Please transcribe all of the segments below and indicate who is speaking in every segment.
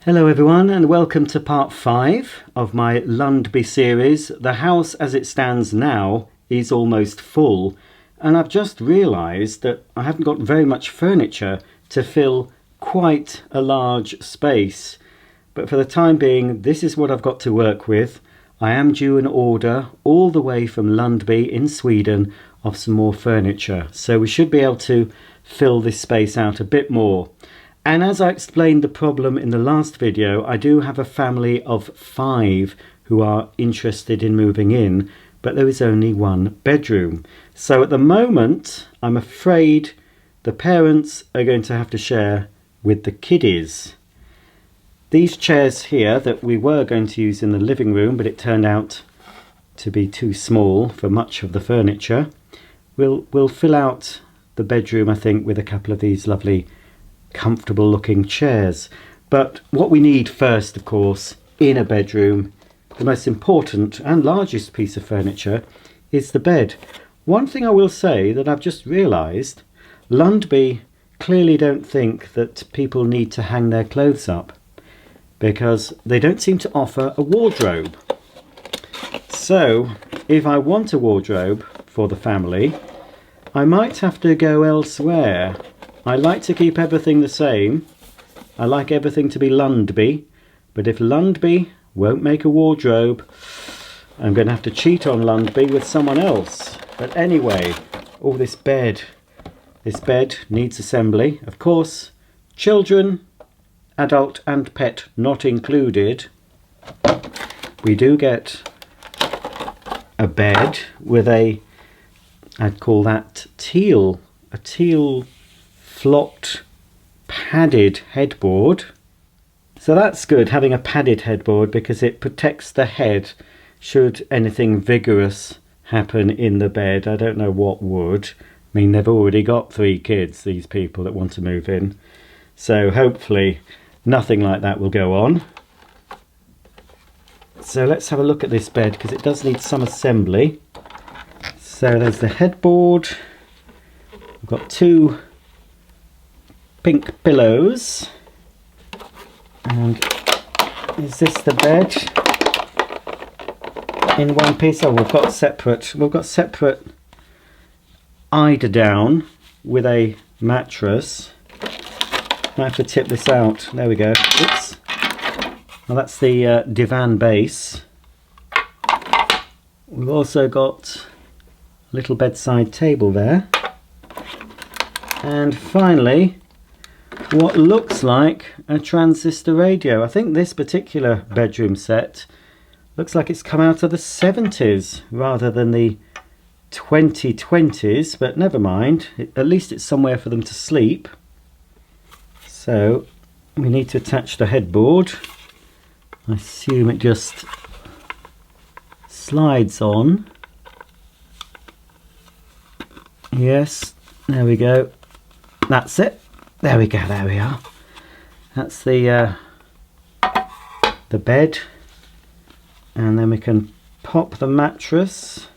Speaker 1: Hello everyone and welcome to part 5 of my Lundby series. The house as it stands now is almost full and I've just realised that I haven't got very much furniture to fill quite a large space. But for the time being, this is what I've got to work with. I am due an order all the way from Lundby in Sweden of some more furniture. So we should be able to fill this space out a bit more. And as I explained the problem in the last video, I do have a family of 5 who are interested in moving in, but there is only one bedroom. So at the moment, I'm afraid the parents are going to have to share with the kiddies. These chairs here that we were going to use in the living room, but it turned out to be too small for much of the furniture, will fill out the bedroom, I think, with a couple of these lovely comfortable looking chairs. But what we need first, of course, in a bedroom, the most important and largest piece of furniture is the bed. One thing I will say that I've just realised, Lundby clearly don't think that people need to hang their clothes up because they don't seem to offer a wardrobe. So if I want a wardrobe for the family, I might have to go elsewhere. I like to keep everything the same. I like everything to be Lundby, but if Lundby won't make a wardrobe, I'm going to have to cheat on Lundby with someone else. But anyway, this bed needs assembly. Of course, children, adult and pet not included. We do get a bed with I'd call that a teal flocked padded headboard. So that's good, having a padded headboard, because it protects the head should anything vigorous happen in the bed. I don't know what would. I mean, they've already got 3 kids, these people that want to move in, so hopefully nothing like that will go on. So let's have a look at this bed, because it does need some assembly. So there's the headboard. We've got 2 pink pillows, and is this the bed in one piece? Oh, we've got separate eider down with a mattress. Might have to tip this out. There we go. Oops. Well, that's the divan base. We've also got a little bedside table there, and finally what looks like a transistor radio. I think this particular bedroom set looks like it's come out of the 70s rather than the 2020s, but never mind. At least it's somewhere for them to sleep. So we need to attach the headboard. I assume it just slides on. Yes, there we go. That's it. There we go, there we are. That's the bed, and then we can pop the mattress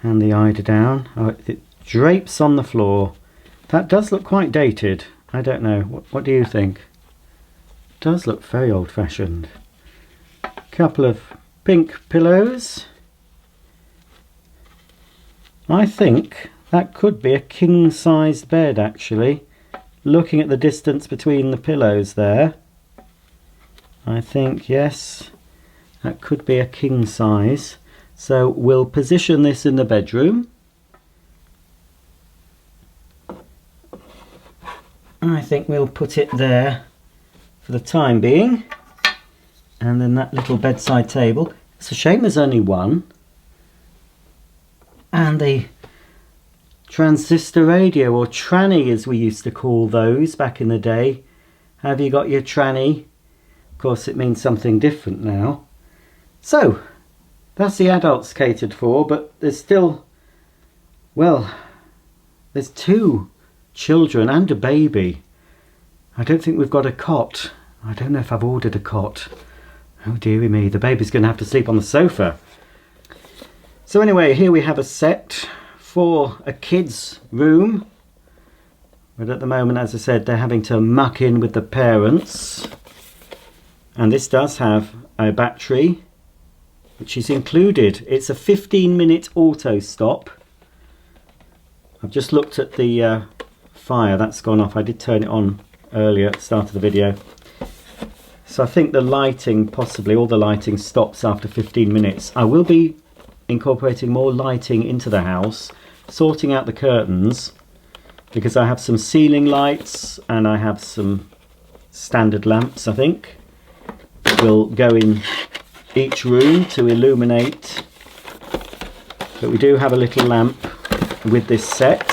Speaker 1: and the eider down. Oh, it drapes on the floor. That does look quite dated. I don't know, what do you think? It does look very old-fashioned. Couple of pink pillows. I think that could be a king-sized bed, actually. Looking at the distance between the pillows there, I think, yes, that could be a king size. So we'll position this in the bedroom. I think we'll put it there for the time being. And then that little bedside table. It's a shame there's only one. And the transistor radio, or tranny as we used to call those back in the day. Have you got your tranny? Of course it means something different now. So that's the adults catered for, but there's still, well, there's 2 children and a baby. I don't think we've got a cot. I don't know if I've ordered a cot. Oh dearie me, the baby's going to have to sleep on the sofa. So anyway, here we have a set for a kid's room, but at the moment, as I said, they're having to muck in with the parents. And this does have a battery which is included. It's a 15-minute auto stop. I've just looked at the fire, that's gone off. I did turn it on earlier at the start of the video. So I think the lighting, possibly all the lighting stops after 15 minutes. I will be incorporating more lighting into the house, sorting out the curtains, because I have some ceiling lights and I have some standard lamps, I think, that will go in each room to illuminate. But we do have a little lamp with this set,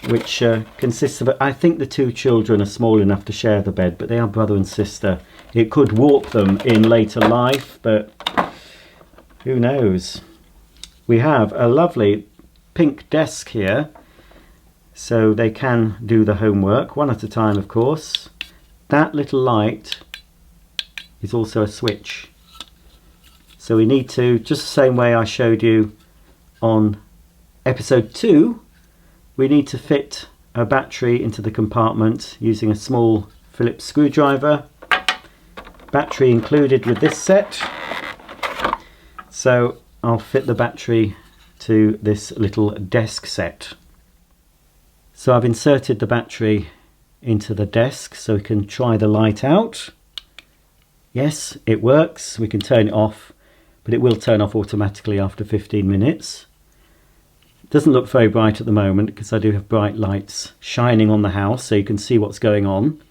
Speaker 1: which consists of, I think the two children are small enough to share the bed, but they are brother and sister. It could warp them in later life, but who knows. We have a lovely pink desk here, so they can do the homework, one at a time of course. That little light is also a switch. So we need to, just the same way I showed you on episode 2, we need to fit a battery into the compartment using a small Phillips screwdriver. Battery included with this set. So I'll fit the battery to this little desk set. So I've inserted the battery into the desk so we can try the light out. Yes, it works. We can turn it off, but it will turn off automatically after 15 minutes. It doesn't look very bright at the moment because I do have bright lights shining on the house so you can see what's going on.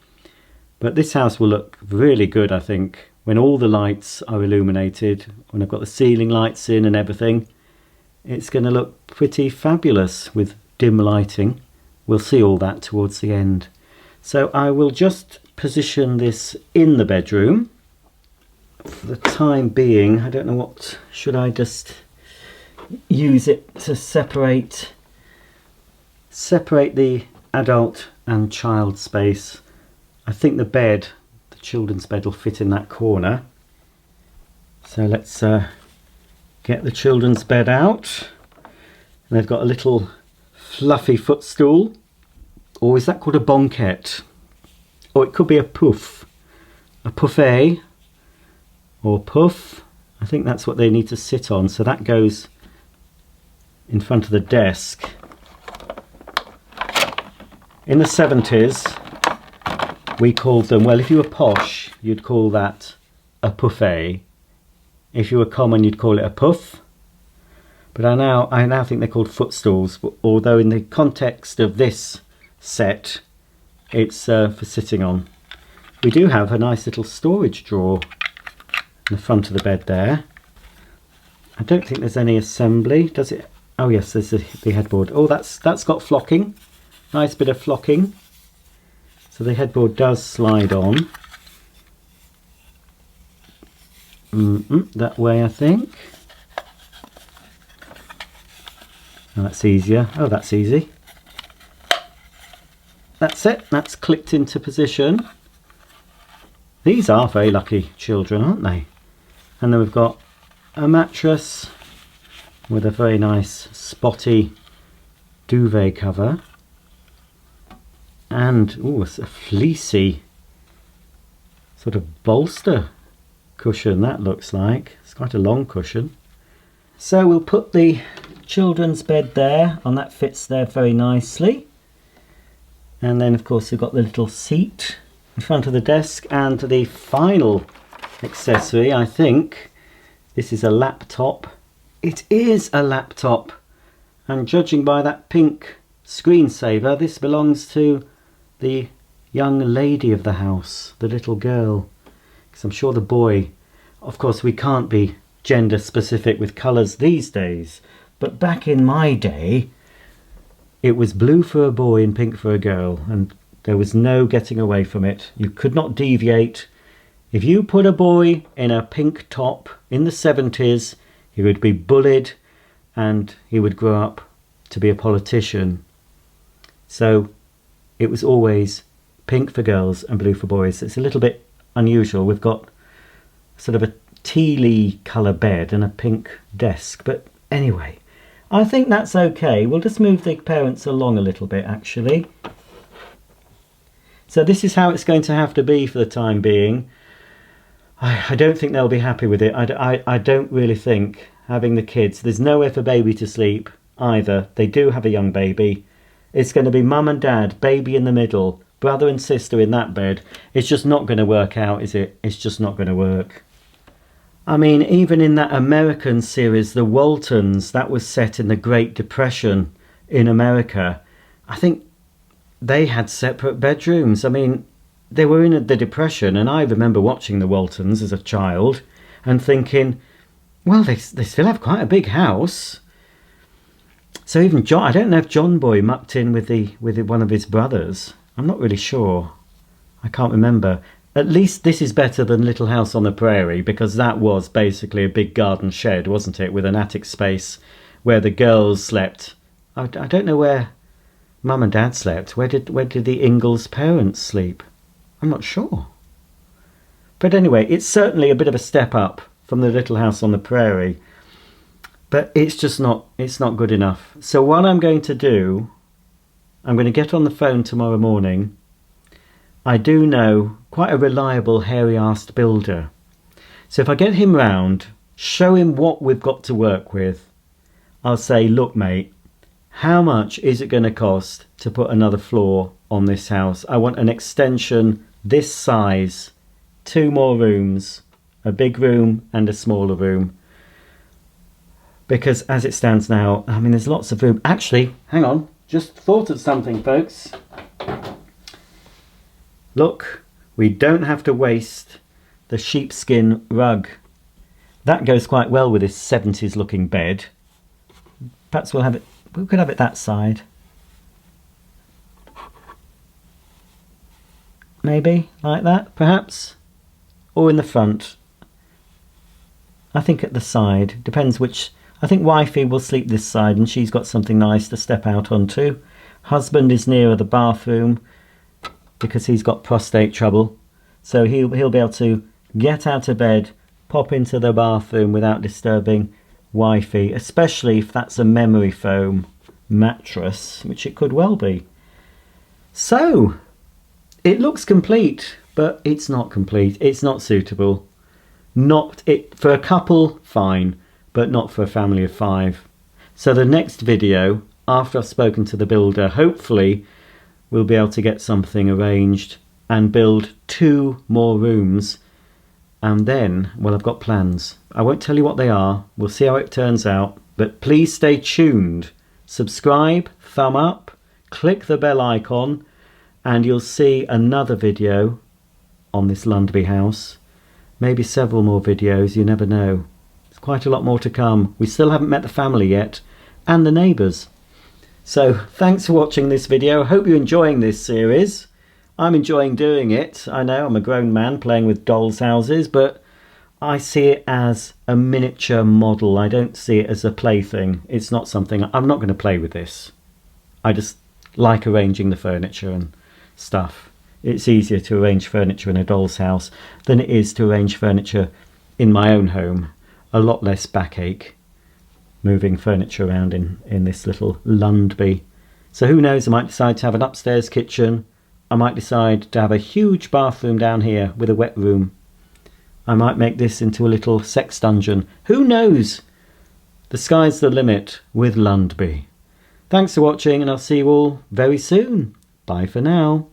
Speaker 1: But this house will look really good, I think, when all the lights are illuminated, when I've got the ceiling lights in and everything. It's going to look pretty fabulous with dim lighting. We'll see all that towards the end. So I will just position this in the bedroom. For the time being, I don't know what, should I just use it to separate the adult and child space? I think the bed, the children's bed, will fit in that corner. So let's get the children's bed out. And they've got a little fluffy footstool. Or is that called a bonquette? Or it could be a puff. A puffet. Or puff. I think that's what they need to sit on. So that goes in front of the desk. In the 70s, we called them, well, if you were posh, you'd call that a puffet. If you were common, you'd call it a puff. But I now think they're called footstools, although in the context of this set, it's for sitting on. We do have a nice little storage drawer in the front of the bed there. I don't think there's any assembly, does it? Oh yes, there's the headboard. Oh, that's got flocking. Nice bit of flocking. So the headboard does slide on. That way, I think. Oh, that's easier. Oh, that's easy. That's it. That's clicked into position. These are very lucky children, aren't they? And then we've got a mattress with a very nice spotty duvet cover. And, oh, it's a fleecy sort of bolster cushion, that looks like. It's quite a long cushion. So we'll put the children's bed there, and that fits there very nicely. And then, of course, we've got the little seat in front of the desk, and the final accessory, I think, this is a laptop. It is a laptop, and judging by that pink screensaver, this belongs to the young lady of the house, the little girl, because I'm sure the boy, of course we can't be gender specific with colours these days, but back in my day it was blue for a boy and pink for a girl, and there was no getting away from it. You could not deviate. If you put a boy in a pink top in the 70s, he would be bullied and he would grow up to be a politician. So it was always pink for girls and blue for boys. It's a little bit unusual. We've got sort of a tealy colour bed and a pink desk. But anyway, I think that's okay. We'll just move the parents along a little bit, actually. So this is how it's going to have to be for the time being. I don't think they'll be happy with it. I don't really think, having the kids, there's nowhere for baby to sleep either. They do have a young baby. It's going to be mum and dad, baby in the middle, brother and sister in that bed. It's just not going to work out, is it? It's just not going to work. I mean, even in that American series, The Waltons, that was set in the Great Depression in America. I think they had separate bedrooms. I mean, they were in the Depression, and I remember watching The Waltons as a child and thinking, well, they still have quite a big house. So even John, I don't know if John Boy mucked in with one of his brothers. I'm not really sure. I can't remember. At least this is better than Little House on the Prairie, because that was basically a big garden shed, wasn't it, with an attic space where the girls slept. I don't know where Mum and Dad slept. Where did the Ingalls parents sleep? I'm not sure. But anyway, it's certainly a bit of a step up from the Little House on the Prairie. But it's not good enough. So what I'm going to do, I'm going to get on the phone tomorrow morning. I do know quite a reliable hairy-arsed builder. So if I get him round, show him what we've got to work with, I'll say, look mate, how much is it going to cost to put another floor on this house? I want an extension this size, 2 more rooms, a big room and a smaller room. Because as it stands now, I mean, there's lots of room. Actually, hang on, just thought of something, folks. Look, we don't have to waste the sheepskin rug. That goes quite well with this 70s looking bed. Perhaps we could have it that side. Maybe, like that, perhaps. Or in the front. I think at the side, depends which. I think wifey will sleep this side and she's got something nice to step out onto. Husband is nearer the bathroom because he's got prostate trouble. So he'll be able to get out of bed, pop into the bathroom without disturbing wifey, especially if that's a memory foam mattress, which it could well be. So, it looks complete, but it's not complete. It's not suitable. Not it for a couple, fine, but not for a family of 5. So the next video, after I've spoken to the builder, hopefully we'll be able to get something arranged and build 2 more rooms. And then, well, I've got plans. I won't tell you what they are. We'll see how it turns out. But please stay tuned. Subscribe, thumb up, click the bell icon, and you'll see another video on this Lundby house. Maybe several more videos, you never know. There's quite a lot more to come. We still haven't met the family yet, and the neighbours. So, thanks for watching this video. I hope you're enjoying this series. I'm enjoying doing it. I know I'm a grown man playing with dolls' houses, but I see it as a miniature model. I don't see it as a plaything. It's not something... I'm not going to play with this. I just like arranging the furniture and stuff. It's easier to arrange furniture in a doll's house than it is to arrange furniture in my own home. A lot less backache moving furniture around in this little Lundby. So who knows, I might decide to have an upstairs kitchen. I might decide to have a huge bathroom down here with a wet room. I might make this into a little sex dungeon. Who knows? The sky's the limit with Lundby. Thanks for watching, and I'll see you all very soon. Bye for now.